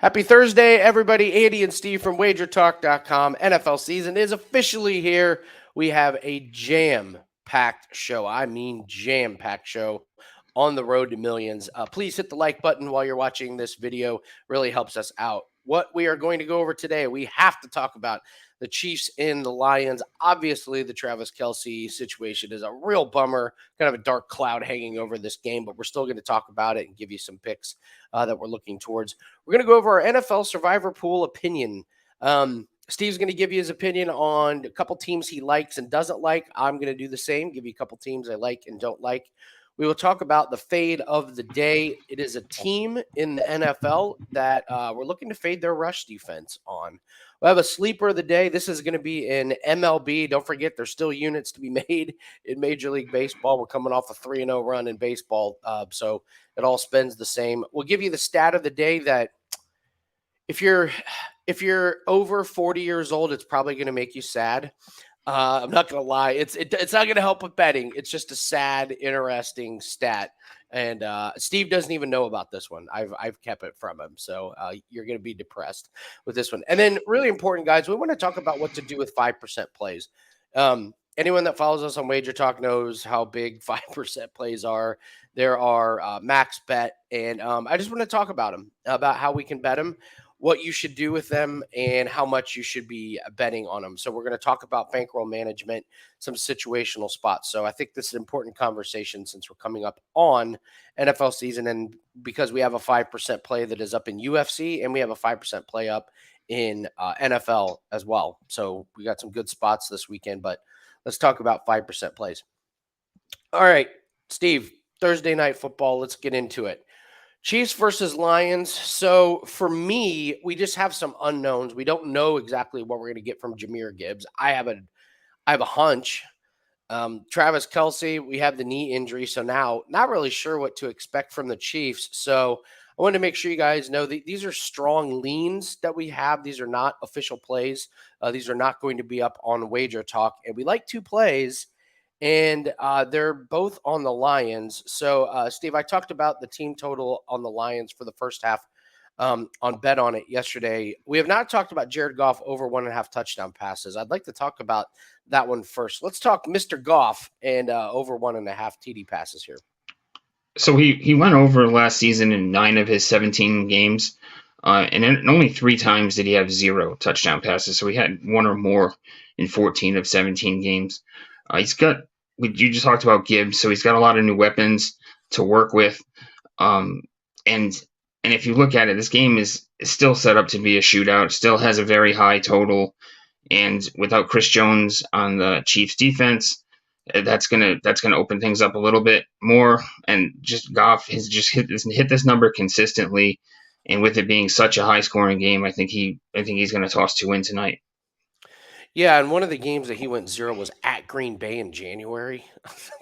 Happy Thursday, everybody. Andy and Steve from WagerTalk.com. NFL season is officially here. We have a jam-packed show. I mean jam-packed show on the road to millions. Please hit the like button while you're watching this video. Really helps us out. What we are going to go over today, we have to talk about the Chiefs and the Lions. Obviously, the Travis Kelce situation is a real bummer, kind of a dark cloud hanging over this game, but we're still going to talk about it and give you some picks that we're looking towards. We're going to go over our NFL Survivor Pool opinion. Steve's going to give you his opinion on a couple teams he likes and doesn't like. I'm going to do the same, give you a couple teams I like and don't like. We will talk about the fade of the day. It is a team in the NFL that we're looking to fade their rush defense on. We'll have a sleeper of the day. This is going to be in MLB. Don't forget, there's still units to be made in Major League Baseball. We're coming off a 3-0 run in baseball, so it all spends the same. We'll give you the stat of the day that if you're over 40 years old, it's probably going to make you sad. I'm not going to lie. It's not going to help with betting. It's just a sad, interesting stat. And Steve doesn't even know about this one. I've kept it from him. So you're going to be depressed with this one. And then really important, guys, we want to talk about what to do with 5% plays. Anyone that follows us on Wager Talk knows how big 5% plays are. There are max bet. And I just want to talk about them, about how we can bet them, what you should do with them, and how much you should be betting on them. So we're going to talk about bankroll management, some situational spots. So I think this is an important conversation since we're coming up on NFL season, and because we have a 5% play that is up in UFC, and we have a 5% play up in NFL as well. So we got some good spots this weekend, but let's talk about 5% plays. All right, Steve, Thursday night football, let's get into it. Chiefs versus Lions. So for me, we just have some unknowns. We don't know exactly what we're going to get from Jahmyr Gibbs. I have a hunch. Travis Kelce, we have the knee injury, so now not really sure what to expect from the Chiefs. So I wanted to make sure you guys know that these are strong leans that we have. These are not official plays. These are not going to be up on Wager Talk, and we like two plays. And they're both on the Lions. So, Steve, I talked about the team total on the Lions for the first half on Bet On It yesterday. We have not talked about Jared Goff over 1.5 touchdown passes. I'd like to talk about that one first. Let's talk Mr. Goff and over 1.5 TD passes here. So he went over last season in 9 of his 17 games, and only 3 times did he have 0 touchdown passes. So he had 1 or more in 14 of 17 games. You just talked about Gibbs, so he's got a lot of new weapons to work with. And if you look at it, this game is still set up to be a shootout. Still has a very high total, and without Chris Jones on the Chiefs defense, that's gonna open things up a little bit more. And just Goff has just hit this number consistently, and with it being such a high scoring game, I think he's gonna toss 2 in tonight. Yeah, and one of the games that he went 0 was at Green Bay in January.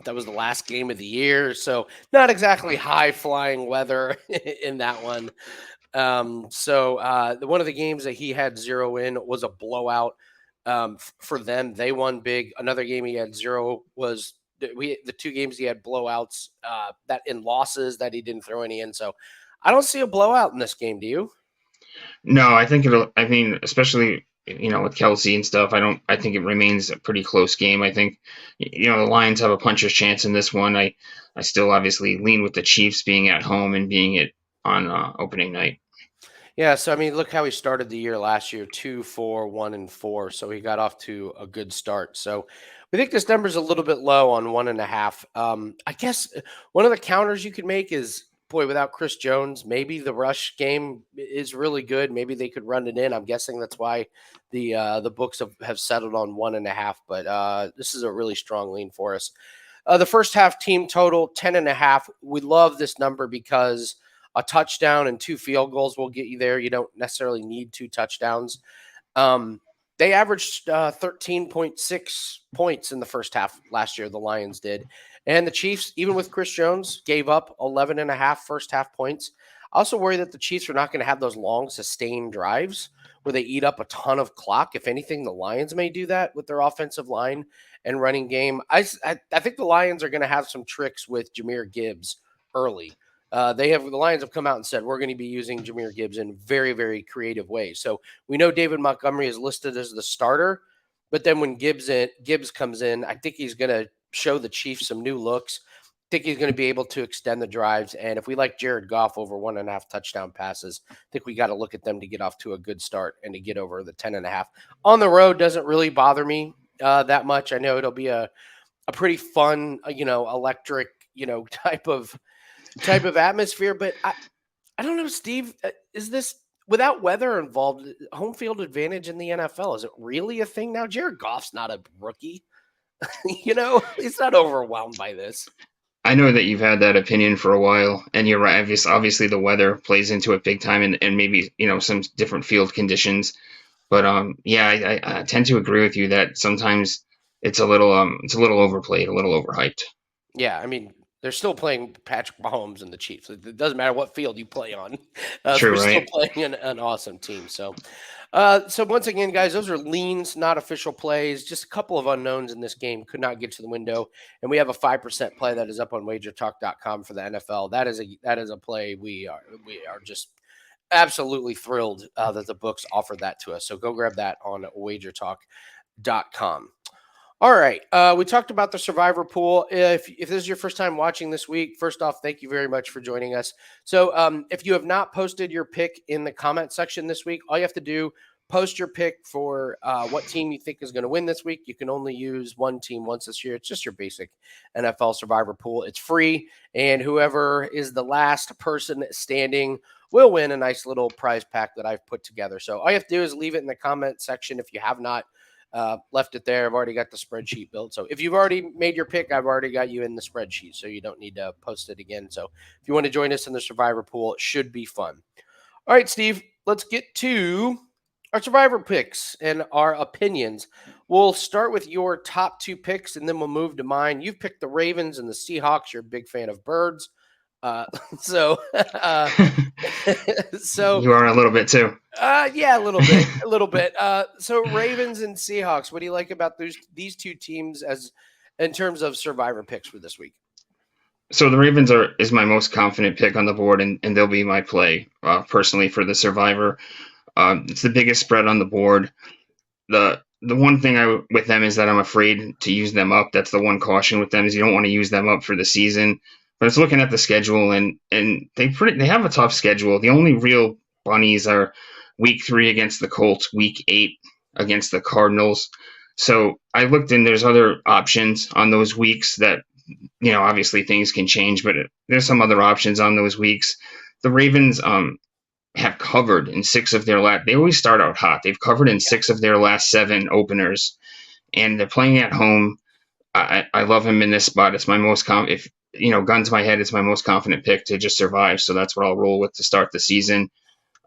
That was the last game of the year, so not exactly high-flying weather in that one. One of the games that he had 0 in was a blowout for them. They won big. Another game he had 0 was the 2 games he had blowouts that in losses that he didn't throw any in. So I don't see a blowout in this game. Do you? No, I think especially with Kelce and stuff, I think it remains a pretty close game. I think the Lions have a puncher's chance in this one. I still obviously lean with the Chiefs being at home and being it on opening night. Yeah, so I mean, look how he started the year last year, 2-4-1-4. So he got off to a good start. So we think this number is a little bit low on 1.5. I guess one of the counters you could make is, boy, without Chris Jones, maybe the rush game is really good. Maybe they could run it in. I'm guessing that's why the books have settled on 1.5. But this is a really strong lean for us. The first half team total 10.5. We love this number because a touchdown and 2 field goals will get you there. You don't necessarily need 2 touchdowns. They averaged 13.6 points in the first half last year, the Lions did. And the Chiefs, even with Chris Jones, gave up 11.5 first half points. I also worry that the Chiefs are not going to have those long, sustained drives where they eat up a ton of clock. If anything, the Lions may do that with their offensive line and running game. I think the Lions are going to have some tricks with Jahmyr Gibbs early. The Lions have come out and said we're going to be using Jahmyr Gibbs in very, very creative ways. So we know David Montgomery is listed as the starter, but then when Gibbs comes in, I think he's going to show the Chiefs some new looks. I think he's going to be able to extend the drives. And if we like Jared Goff over 1.5 touchdown passes, I think we got to look at them to get off to a good start and to get over the 10.5. On the road doesn't really bother me that much. I know it'll be a pretty fun, electric, type of atmosphere. But I don't know, Steve. Is this without weather involved? Home field advantage in the NFL, is it really a thing now? Jared Goff's not a rookie. He's not overwhelmed by this. I know that you've had that opinion for a while, and you're right. Obviously, the weather plays into it big time, and maybe some different field conditions. But yeah, I tend to agree with you that sometimes it's a little overplayed, a little overhyped. Yeah, I mean, they're still playing Patrick Mahomes and the Chiefs. It doesn't matter what field you play on. True, They're still right? playing an awesome team. So once again, guys, those are leans, not official plays. Just a couple of unknowns in this game could not get to the window, and we have a 5% play that is up on WagerTalk.com for the NFL. That is a play we are just absolutely thrilled that the books offered that to us. So go grab that on WagerTalk.com. All right. We talked about the survivor pool. If this is your first time watching this week, first off, thank you very much for joining us. So if you have not posted your pick in the comment section this week, all you have to do, post your pick for what team you think is going to win this week. You can only use one team once this year. It's just your basic NFL survivor pool. It's free. And whoever is the last person standing will win a nice little prize pack that I've put together. So all you have to do is leave it in the comment section if you have not left it there. I've already got the spreadsheet built. So if you've already made your pick, I've already got you in the spreadsheet. So you don't need to post it again. So if you want to join us in the survivor pool, it should be fun. All right, Steve, let's get to our survivor picks and our opinions. We'll start with your top two picks and then we'll move to mine. You've picked the Ravens and the Seahawks. You're a big fan of birds. So You are a little bit too. Yeah, a little bit. So Ravens and Seahawks. What do you like about these two teams as in terms of survivor picks for this week? So the Ravens is my most confident pick on the board, and they'll be my play personally for the survivor. It's the biggest spread on the board. The one thing with them is that I'm afraid to use them up. That's the one caution with them is you don't want to use them up for the season. But it's looking at the schedule, and they have a tough schedule. The only real bunnies are week 3 against the Colts, week 8 against the Cardinals. So I looked, and there's other options on those weeks that obviously things can change, but there's some other options on those weeks. The Ravens have covered in 6 of their last. They always start out hot. They've covered in 6 of their last 7 openers, and they're playing at home. I love him in this spot. It's my most gun to my head, it's my most confident pick to just survive. So that's what I'll roll with to start the season.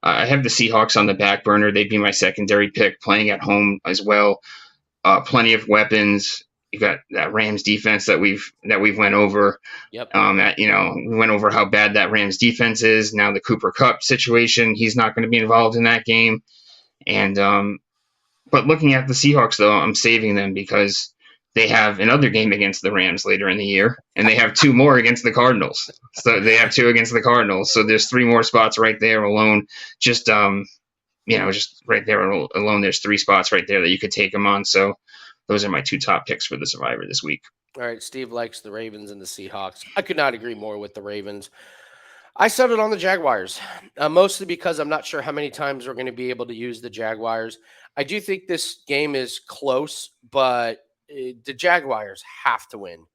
I have the Seahawks on the back burner. They'd be my secondary pick, playing at home as well. Plenty of weapons. You got that Rams defense that we've went over. Yep. We went over how bad that Rams defense is. Now the Cooper Kupp situation, he's not going to be involved in that game. And but looking at the Seahawks, though, I'm saving them because they have another game against the Rams later in the year, and they have 2 more against the Cardinals. So they have 2 against the Cardinals. So there's 3 more spots right there alone. Just right there alone, there's 3 spots right there that you could take them on. So those are my 2 top picks for the survivor this week. All right, Steve likes the Ravens and the Seahawks. I could not agree more with the Ravens. I settled on the Jaguars, mostly because I'm not sure how many times we're going to be able to use the Jaguars. I do think this game is close, but the Jaguars have to win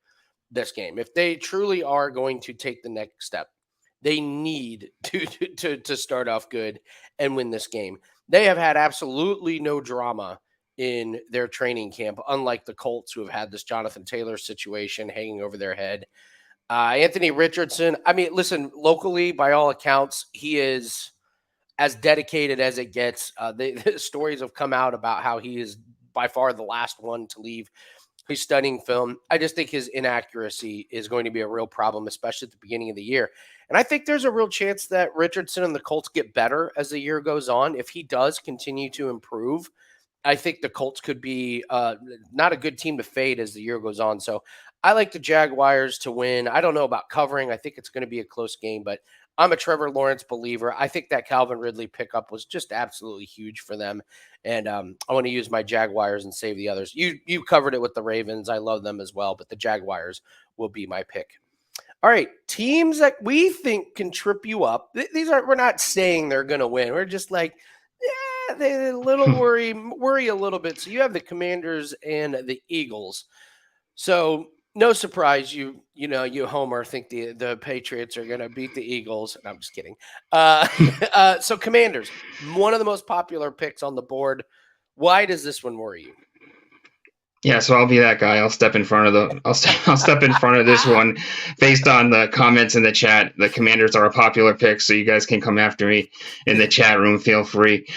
this game. If they truly are going to take the next step, they need to start off good and win this game. They have had absolutely no drama in their training camp, unlike the Colts, who have had this Jonathan Taylor situation hanging over their head. Anthony Richardson, I mean, listen, locally, by all accounts, he is as dedicated as it gets. The stories have come out about how he is by far the last one to leave. He's studying film. I just think his inaccuracy is going to be a real problem, especially at the beginning of the year. And I think there's a real chance that Richardson and the Colts get better as the year goes on. If he does continue to improve, I think the Colts could be not a good team to fade as the year goes on. So I like the Jaguars to win. I don't know about covering. I think it's going to be a close game, but I'm a Trevor Lawrence believer. I think that Calvin Ridley pickup was just absolutely huge for them, and I want to use my Jaguars and save the others. You covered it with the Ravens. I love them as well, but the Jaguars will be my pick. All right, teams that we think can trip you up. These are we're not saying they're going to win. We're just like, yeah, they a little worry a little bit. So you have the Commanders and the Eagles. So no surprise, you Homer think the Patriots are going to beat the Eagles. No, I'm just kidding. Uh, so Commanders, one of the most popular picks on the board. Why does this one worry you? Yeah, so I'll be that guy. I'll step in front of I'll step in front of this one based on the comments in the chat. The Commanders are a popular pick, so you guys can come after me in the chat room. Feel free.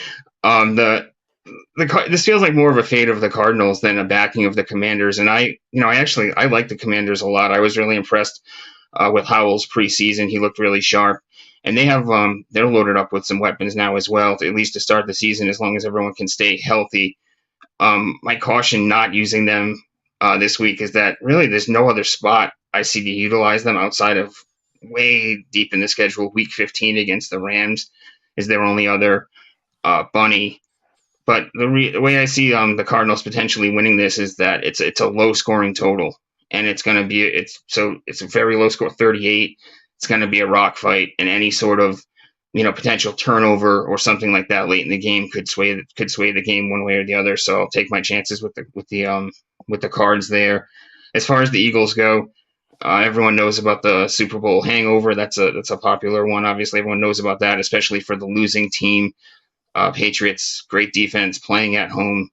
This feels like more of a fate of the Cardinals than a backing of the Commanders, and I like the Commanders a lot. I was really impressed with Howell's preseason. He looked really sharp, and they're loaded up with some weapons now as well, at least to start the season, as long as everyone can stay healthy. My caution not using them this week is that really there's no other spot I see to utilize them outside of way deep in the schedule. Week 15 against the Rams is their only other bunny. But the way I see the Cardinals potentially winning this is that it's a low scoring total, and it's going to be it's a very low score, 38. It's going to be a rock fight, and any sort of potential turnover or something like that late in the game could sway the game one way or the other. So I'll take my chances with the Cards there. As far as the Eagles go, everyone knows about the Super Bowl hangover. That's a popular one. Obviously, everyone knows about that, especially for the losing team. Patriots, great defense, playing at home,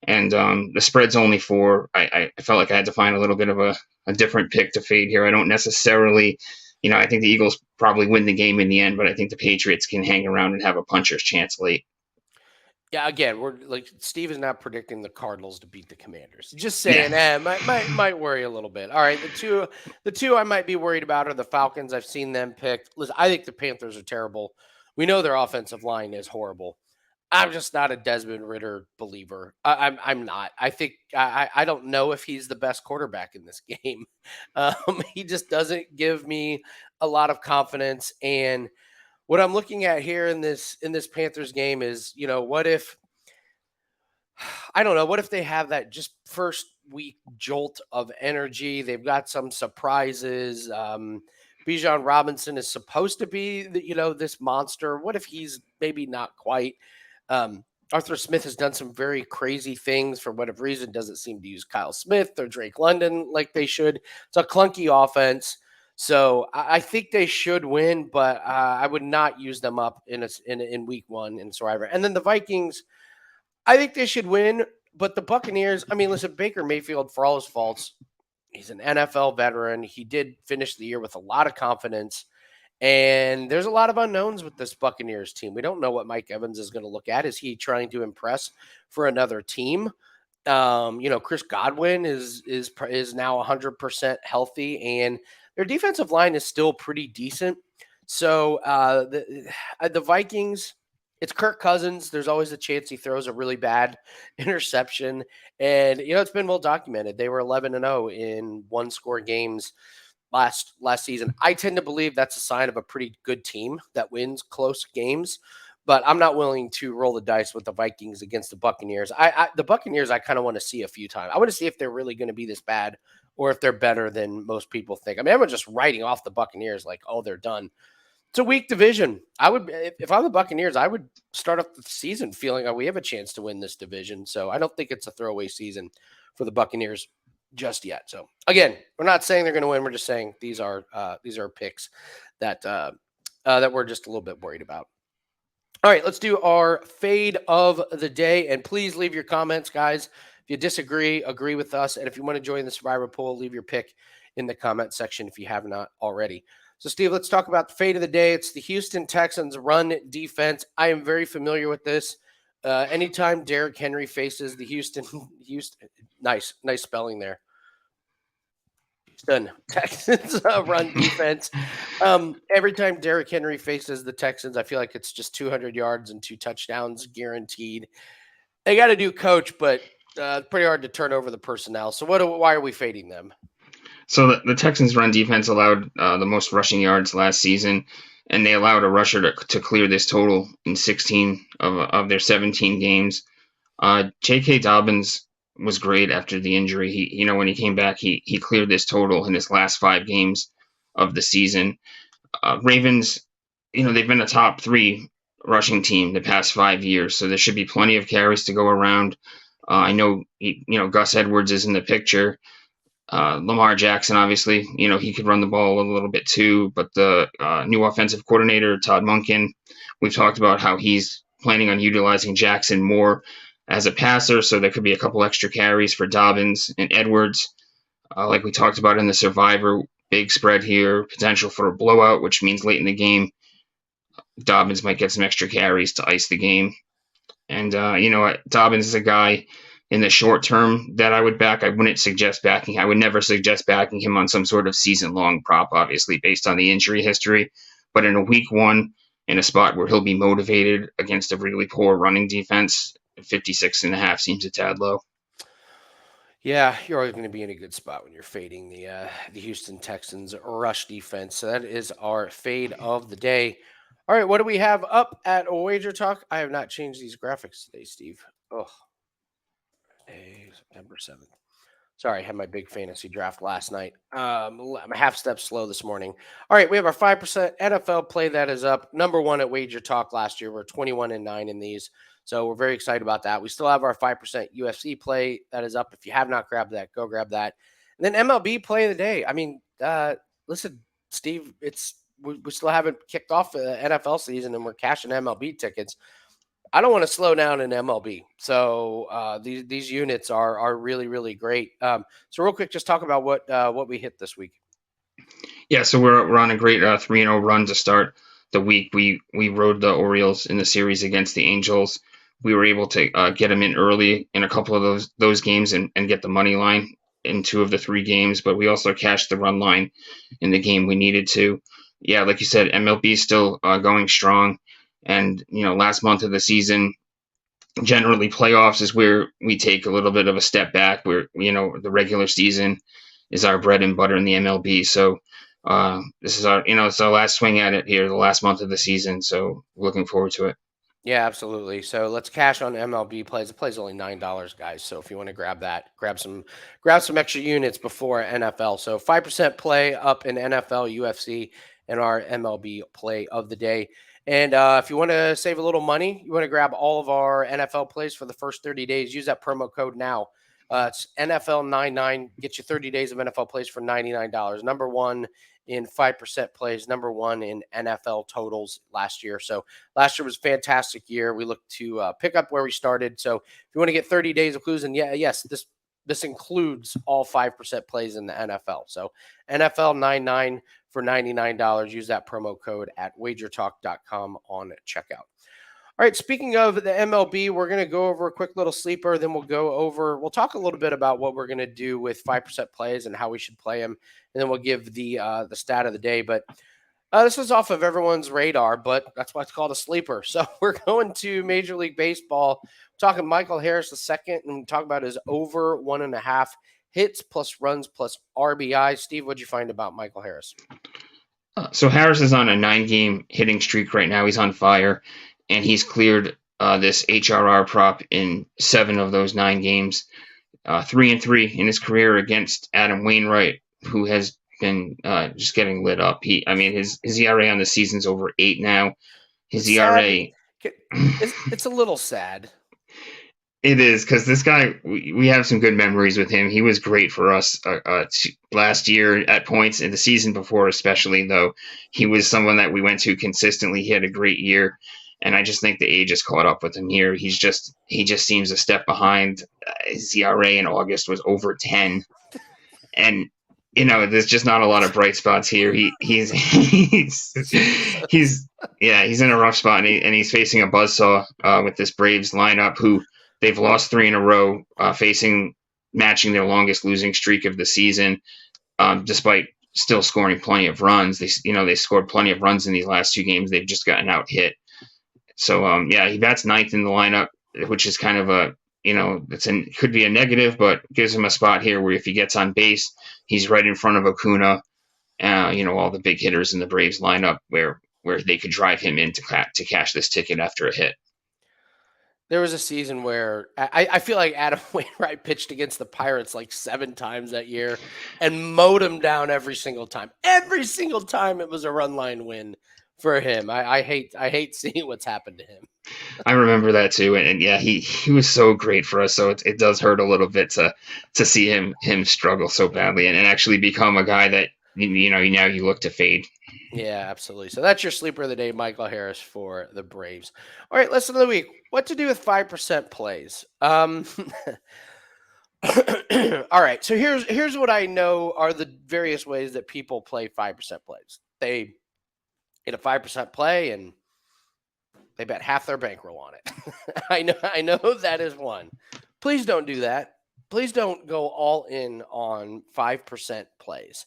and the spread's only 4. I felt like I had to find a little bit of a different pick to fade here. I don't necessarily, I think the Eagles probably win the game in the end, but I think the Patriots can hang around and have a puncher's chance late. Yeah, again, we're like Steve is not predicting the Cardinals to beat the Commanders. Just saying, might worry a little bit. All right, the two I might be worried about are the Falcons. I've seen them picked. Listen, I think the Panthers are terrible. We know their offensive line is horrible. I'm just not a Desmond Ritter believer. I'm not. I think I don't know if he's the best quarterback in this game. He just doesn't give me a lot of confidence. And what I'm looking at here in this Panthers game is, what if I don't know, what if they have that just first week jolt of energy? They've got some surprises. Bijan Robinson is supposed to be, this monster. What if he's maybe not quite? Arthur Smith has done some very crazy things for whatever reason. Doesn't seem to use Kyle Smith or Drake London like they should. It's a clunky offense. So I think they should win, but I would not use them up in week one in Survivor. And then the Vikings, I think they should win, but the Buccaneers, I mean, listen, Baker Mayfield, for all his faults, he's an NFL veteran. He did finish the year with a lot of confidence. And there's a lot of unknowns with this Buccaneers team. We don't know what Mike Evans is going to look at. Is he trying to impress for another team? Chris Godwin is now 100% healthy, and their defensive line is still pretty decent. So the Vikings, it's Kirk Cousins. There's always a chance he throws a really bad interception, and it's been well documented. They were 11-0 in one-score games last season. I tend to believe that's a sign of a pretty good team that wins close games. But I'm not willing to roll the dice with the Vikings against the Buccaneers. The Buccaneers, I kind of want to see a few times. I want to see if they're really going to be this bad or if they're better than most people think. I mean, everyone's just writing off the Buccaneers like, oh, they're done. It's a weak division. If I'm the Buccaneers, I would start off the season feeling like we have a chance to win this division. So I don't think it's a throwaway season for the Buccaneers just yet. So again, we're not saying they're going to win. We're just saying these are picks that we're just a little bit worried about. All right, let's do our fade of the day. And please leave your comments, guys. If you disagree, agree with us. And if you want to join the Survivor Pool, leave your pick in the comment section if you have not already. So, Steve, let's talk about the fade of the day. It's the Houston Texans run defense. I am very familiar with this. Anytime Derrick Henry faces the Houston, nice spelling there. Houston Texans run defense. Every time Derrick Henry faces the Texans, I feel like it's just 200 yards and 2 touchdowns guaranteed. They got to do coach, but pretty hard to turn over the personnel. So why are we fading them? So the Texans' run defense allowed the most rushing yards last season, and they allowed a rusher to clear this total in 16 of their 17 games. J.K. Dobbins was great after the injury. When he came back, he cleared this total in his last 5 games of the season. Ravens, they've been a top 3 rushing team the past 5 years, so there should be plenty of carries to go around. I know, Gus Edwards is in the picture. Lamar Jackson, obviously, he could run the ball a little bit too, but the new offensive coordinator, Todd Monken, we've talked about how he's planning on utilizing Jackson more as a passer, so there could be a couple extra carries for Dobbins and Edwards. Like we talked about in the Survivor, big spread here, potential for a blowout, which means late in the game, Dobbins might get some extra carries to ice the game. And Dobbins is a guy in the short term that I would back. I wouldn't suggest backing. I would never suggest backing him on some sort of season-long prop, obviously based on the injury history. But in a week one, in a spot where he'll be motivated against a really poor running defense, 56.5 seems a tad low. Yeah, you're always going to be in a good spot when you're fading the Houston Texans rush defense. So that is our fade of the day. All right, what do we have up at Wager Talk? I have not changed these graphics today, Steve. Oh, September 7th. Sorry, I had my big fantasy draft last night. I'm a half step slow this morning. All right, we have our 5% NFL play that is up. Number one at Wager Talk last year. We're 21-9 in these. So we're very excited about that. We still have our 5% UFC play that is up. If you have not grabbed that, go grab that. And then MLB play of the day. I mean, listen, Steve, we still haven't kicked off the NFL season and we're cashing MLB tickets. I don't want to slow down in MLB. So these units are really, really great. So real quick, just talk about what we hit this week. Yeah, so we're on a great 3-0 run to start the week. We rode the Orioles in the series against the Angels. We were able to get them in early in a couple of those games and get the money line in 2 of the 3 games, but we also cashed the run line in the game we needed to. Yeah, like you said, MLB is still going strong. And, last month of the season, generally playoffs is where we take a little bit of a step back, where, the regular season is our bread and butter in the MLB. So this is it's our last swing at it here, the last month of the season. So looking forward to it. Yeah, absolutely. So let's cash on MLB plays. The play's only $9, guys. So if you want to grab that, grab some extra units before NFL. So 5% play up in NFL, UFC, and our MLB play of the day. And if you want to save a little money, you want to grab all of our NFL plays for the first 30 days. Use that promo code now. It's NFL99. Get you 30 days of NFL plays for $99. Number one in 5% plays, number one in NFL totals last year. So last year was a fantastic year. We look to pick up where we started. So if you want to get 30 days of clues, and yes, this includes all 5% plays in the NFL. So NFL 99 for $99. Use that promo code at wagertalk.com on checkout. All right, speaking of the MLB, we're going to go over a quick little sleeper. Then we'll talk a little bit about what we're going to do with 5% plays and how we should play them. And then we'll give the stat of the day. But this is off of everyone's radar, but that's why it's called a sleeper. So we're going to Major League Baseball. We're talking Michael Harris II, and we talk about his over 1.5 hits plus runs plus RBI. Steve, what'd you find about Michael Harris? So Harris is on a 9-game hitting streak right now. He's on fire, and he's cleared this HRR prop in 7 of those 9 games. 3-3 in his career against Adam Wainwright, who has been just getting lit up. His ERA on the season's over 8 now. His ERA, it's a little sad. It is, because this guy, we have some good memories with him. He was great for us last year at points, in the season before especially, though. He was someone that we went to consistently. He had a great year, and I just think the age has caught up with him here. He just seems a step behind. His ERA in August was over 10, and there's just not a lot of bright spots here. He's in a rough spot, and he's facing a buzzsaw with this Braves lineup, who they've lost 3 in a row, matching their longest losing streak of the season, despite still scoring plenty of runs. They scored plenty of runs in these last 2 games. They've just gotten out hit. So he bats 9th in the lineup, which is kind of could be a negative, but gives him a spot here where if he gets on base, he's right in front of Acuna. All the big hitters in the Braves lineup where they could drive him in to cash this ticket after a hit. There was a season where I feel like Adam Wainwright pitched against the Pirates like 7 times that year and mowed them down every single time. Every single time it was a run line win for him. I hate seeing what's happened to him. I remember that too, and yeah, he was so great for us. So it does hurt a little bit to see him struggle so badly and actually become a guy that now you look to fade. Yeah, absolutely. So that's your sleeper of the day, Michael Harris for the Braves. All right, lesson of the week: what to do with 5% plays. All right, so here's what I know are the various ways that people play 5% plays. They get a 5% play and they bet half their bankroll on it. I know that is one. Please don't do that. Please don't go all in on 5% plays.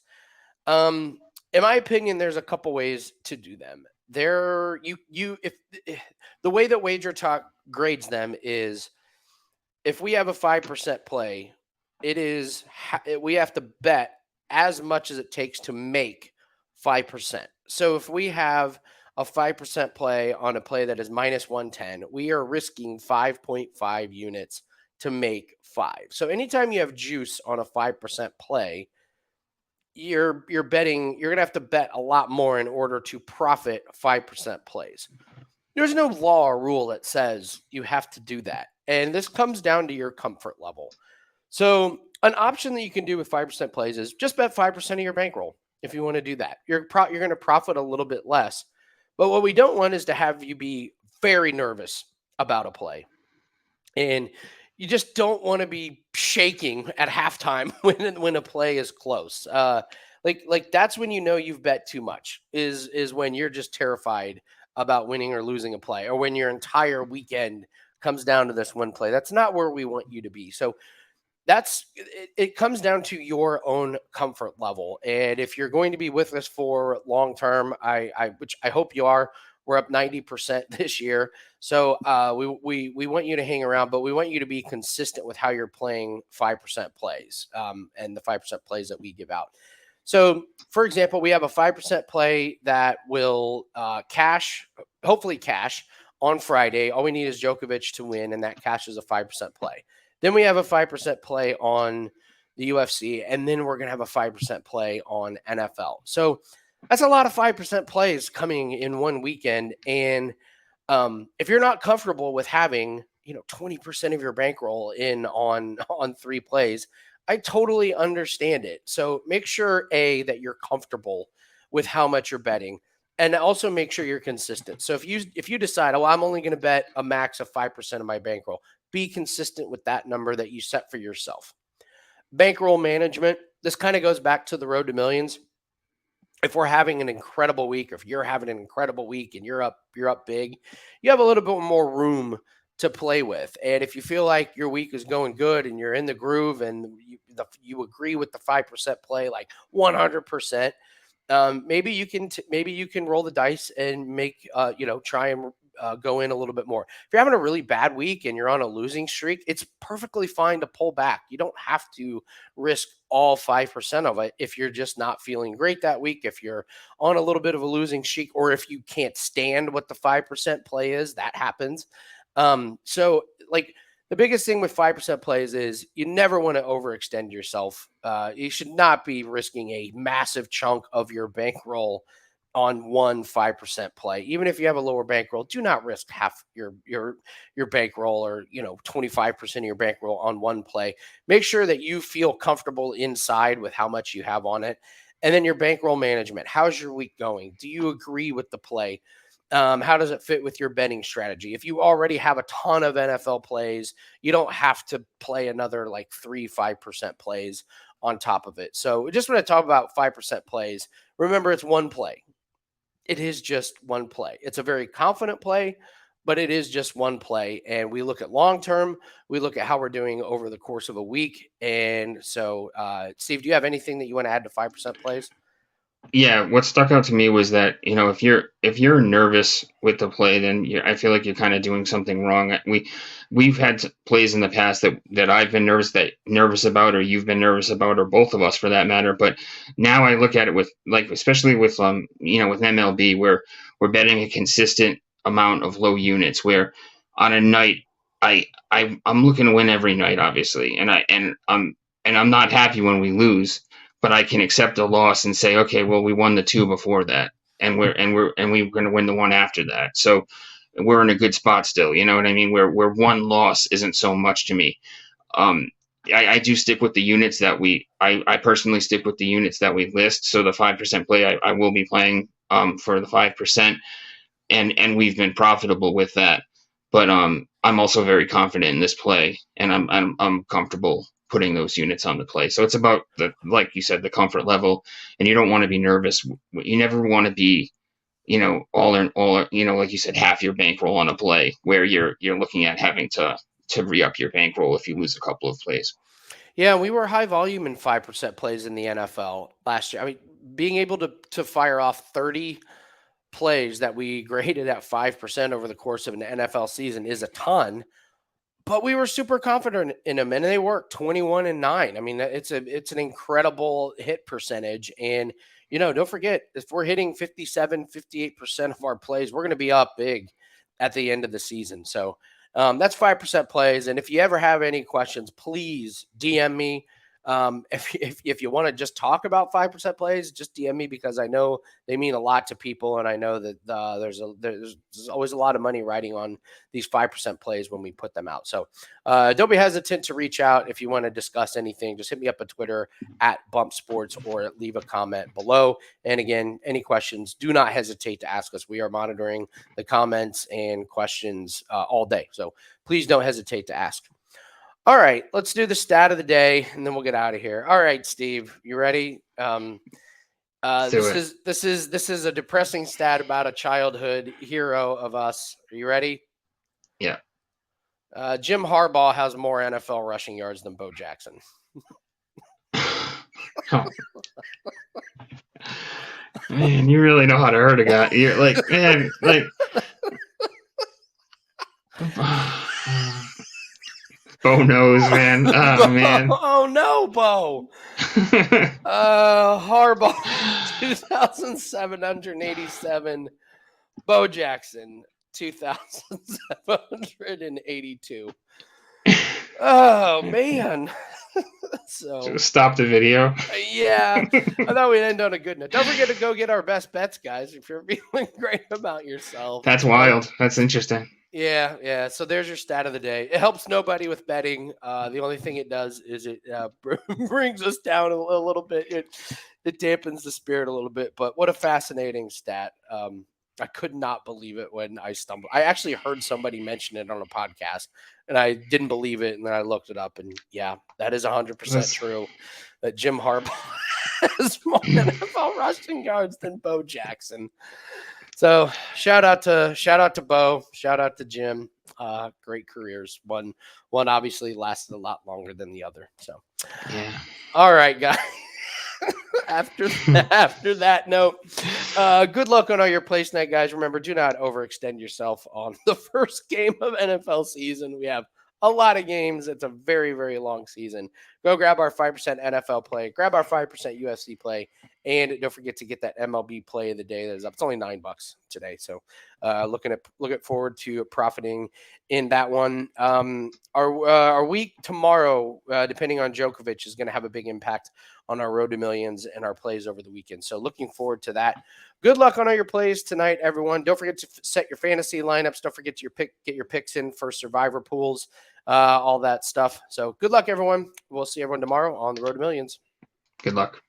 In my opinion, there's a couple ways to do them. If the way that WagerTalk grades them is if we have a 5% play, we have to bet as much as it takes to make 5%. So if we have a 5% play on a play that is minus 110, we are risking 5.5 units to make 5. So anytime you have juice on a 5% play, you're betting, you're going to have to bet a lot more in order to profit 5% plays. There's no law or rule that says you have to do that. And this comes down to your comfort level. So an option that you can do with 5% plays is just bet 5% of your bankroll. If you want to do that, you're going to profit a little bit less. But what we don't want is to have you be very nervous about a play. And you just don't want to be shaking at halftime when a play is close. Like that's when you know you've bet too much. Is when you're just terrified about winning or losing a play, or when your entire weekend comes down to this one play. That's not where we want you to be. So it comes down to your own comfort level. And if you're going to be with us for long term, which I hope you are. We're up 90% this year. So we want you to hang around, but we want you to be consistent with how you're playing 5% plays and the 5% plays that we give out. So, for example, we have a 5% play that will hopefully cash on Friday. All we need is Djokovic to win, and that cashes a 5% play. Then we have a 5% play on the UFC, and then we're going to have a 5% play on NFL. So that's a lot of 5% plays coming in one weekend. And if you're not comfortable with having 20% of your bankroll in on 3 plays, I totally understand it. So make sure that you're comfortable with how much you're betting, and also make sure you're consistent. So if you decide, I'm only going to bet a max of 5% of my bankroll, be consistent with that number that you set for yourself. Bankroll management. This kind of goes back to the road to millions. If we're having an incredible week, or if you're having an incredible week and you're up big, you have a little bit more room to play with. And if you feel like your week is going good and you're in the groove and you agree with the 5% play like 100%, maybe you can roll the dice and make try and go in a little bit more. If you're having a really bad week and you're on a losing streak, it's perfectly fine to pull back. You don't have to risk all 5% of it if you're just not feeling great that week, if you're on a little bit of a losing streak, or if you can't stand what the 5% play is. That happens. So like the biggest thing with 5% plays is you never want to overextend yourself. You should not be risking a massive chunk of your bankroll on one 5% play. Even if you have a lower bankroll, do not risk half your bankroll, or 25% of your bankroll on one play. Make sure that you feel comfortable inside with how much you have on it. And then your bankroll management. How's your week going? Do you agree with the play? How does it fit with your betting strategy? If you already have a ton of NFL plays, you don't have to play another like 5% plays on top of it. So just when I talk about 5% plays, remember it's one play. It is just one play. It's a very confident play, but it is just one play. And we look at long term. We look at how we're doing over the course of a week. And so, Steve, do you have anything that you want to add to 5% plays? Yeah, what stuck out to me was that, if you're nervous with the play, then I feel like you're kind of doing something wrong. We've had plays in the past that I've been nervous about, or you've been nervous about, or both of us for that matter. But now I look at it with, like, especially with with MLB, where we're betting a consistent amount of low units, where on a night I'm looking to win every night, obviously, and I'm not happy when we lose, but I can accept a loss and say, okay, well, we won the two before that, and we're going to win the one after that. So we're in a good spot still. You know what I mean? Where one loss isn't so much to me. Um, I do stick with the units that I personally stick with the units that we list. So the 5% play, I will be playing for the 5%, and we've been profitable with that. But I'm also very confident in this play, and I'm comfortable putting those units on the play. So it's about, like you said, the comfort level, and you don't want to be nervous. You never want to be, like you said, half your bankroll on a play where you're looking at having to re-up your bankroll if you lose a couple of plays. Yeah, we were high volume in 5% plays in the NFL last year. I mean, being able to fire off 30 plays that we graded at 5% over the course of an NFL season is a ton, but we were super confident in them, and they worked 21-9. I mean, it's an incredible hit percentage. And, don't forget, if we're hitting 57, 58% of our plays, we're going to be up big at the end of the season. So that's 5% plays. And if you ever have any questions, please DM me. If you want to just talk about 5% plays, just DM me, because I know they mean a lot to people, and I know that there's always a lot of money riding on these 5% plays when we put them out. So don't be hesitant to reach out if you want to discuss anything. Just hit me up on Twitter at Bump Sports, or leave a comment below. And again, any questions, do not hesitate to ask us. We are monitoring the comments and questions all day, so please don't hesitate to ask. All right, let's do the stat of the day, and then we'll get out of here. All right, Steve, you ready? Let's do it. This is a depressing stat about a childhood hero of us. Are you ready? Yeah. Jim Harbaugh has more NFL rushing yards than Bo Jackson. Oh. Man, you really know how to hurt a guy. You're like, man, like. Bo knows, man. Oh, man. Oh no, Bo. Harbaugh, 2,787. Bo Jackson, 2,782. Oh man. So just stop the video. Yeah, I thought we'd end on a good note. Don't forget to go get our best bets, guys, if you're feeling great about yourself. That's wild. That's interesting. Yeah. So there's your stat of the day. It helps nobody with betting. The only thing it does is it brings us down a little bit. It dampens the spirit a little bit. But what a fascinating stat. I could not believe it when I stumbled. I actually heard somebody mention it on a podcast, and I didn't believe it. And then I looked it up, and yeah, that is 100% true. That Jim Harbaugh has more NFL rushing yards than Bo Jackson. So shout out to Bo, shout out to Jim. Great careers. One obviously lasted a lot longer than the other. So yeah. All right, guys. After that note, good luck on all your place night, guys. Remember, do not overextend yourself on the first game of NFL season. We have a lot of games. It's a very, very long season. Go grab our 5% NFL play, grab our 5% UFC play, and don't forget to get that MLB play of the day that is up. It's only $9 today. So looking forward to profiting in that one. Our week tomorrow, depending on Djokovic, is going to have a big impact on our road to millions and our plays over the weekend. So looking forward to that. Good luck on all your plays tonight, everyone. Don't forget to set your fantasy lineups. Don't forget to get your picks in for survivor pools, all that stuff. So good luck, everyone. We'll see everyone tomorrow on the road to millions. Good luck.